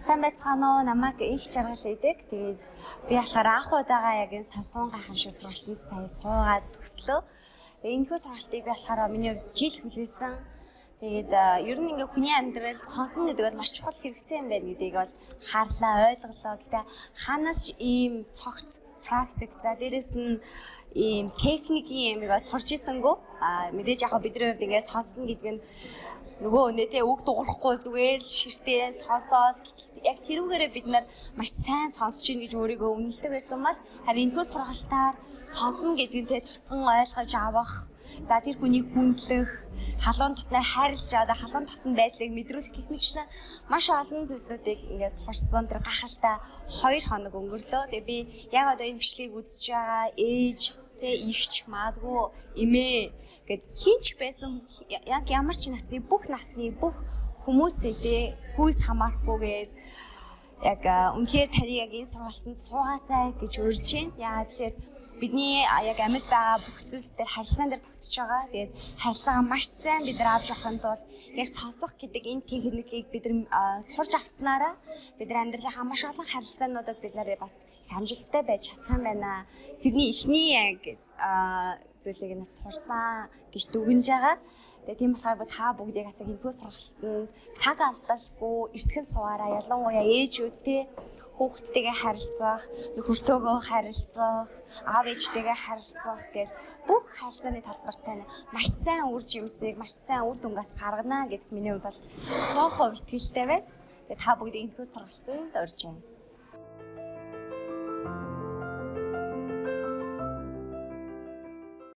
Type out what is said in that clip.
Сайн байцгаана уу? Намайг их жаргал идэг. Тэгээд би болохоор анх удаага яг энэ Сансуун гайхамшиг сургалтанд сая суугаад төслөө. Тэгээд энэхүү сургалтыг би болохоор миний хувьд жил хүлээсэн. Тэгээд ер нь ингээ хүний амьдрал сонсон гэдэг бол маш чухал хэрэгцээ юм байна гэдгийг бол харлаа, ойлголоо. Гэтэ хаанаас ч ийм цогц практик за дээрэс нь ийм техникийн юмыг сурч ийсэнгүү. Мэдээж яг бидний хувьд ингээ сонсно гэдэг нь нөгөө үнэтэй үг дуурахгүй зүгээр л ширтээ сонсоод яг тэрүүгээрээ бид нар маш сайн сонсч ийн гэж өөрийгөө үнэлдэг байсан бол харин энэхүү сургалтаар сонсно гэдгэнтэй тусган ойлгож авах за тэр хүнийг хүндлэх халуун дотноор хайрлаж аваад халуун дотн байдлыг мэдрүүлэх гэх мэт маш олон зүйлсүүдийг ингээд сурсан тэр гахалтай 2 хоног өнгөрлөө. Тэгээ би яг одоо энэ бичлэгийг үзэж байгаа ээж тэ ихч маадгүй эмээ гэд хинч байсан яг ямар ч насны бүх хүмүүсээ тэ хүйс хамаарахгүйгээд яг үнэхээр таны яг энэ сургалтанд суугаасай гэж урьж байна. Яагаад тэгэхээр бидний яг амьд байгаа бүх зүйлс дээр харилцаан дээр тогтсож байгаа. Тэгээд харилцаагаа маш сайн бид нар авч явахын тулд яг сонсох гэдэг энэ техникийг бид нар сурж авснараа бид нар амьдралынхаа маш олон харилцаануудад бид нар бас их амжилттай байж чадах юм байна. Тэрний эхний яг зүйлийг нас сурсан гэж дүгнэж байгаа. Тэгээ тийм болохоор та бүгдийг асаа энэхүү сургалтанд цаг алдалгүй эртхэн суугаараа ялангуяа ээжүүд те хүүхдтэйгээ харилцах, нөхөртөөгөө харилцах, аав ээжтэйгээ харилцах гэх бүх харилцааны талбартай маш сайн үр жимсийг, маш сайн үр дүнгаас гаргана гэдэгт миний хувьд бол 100% итгэлтэй байна. Тэгээ та бүгдийг энэхүү сургалтанд урьж байна.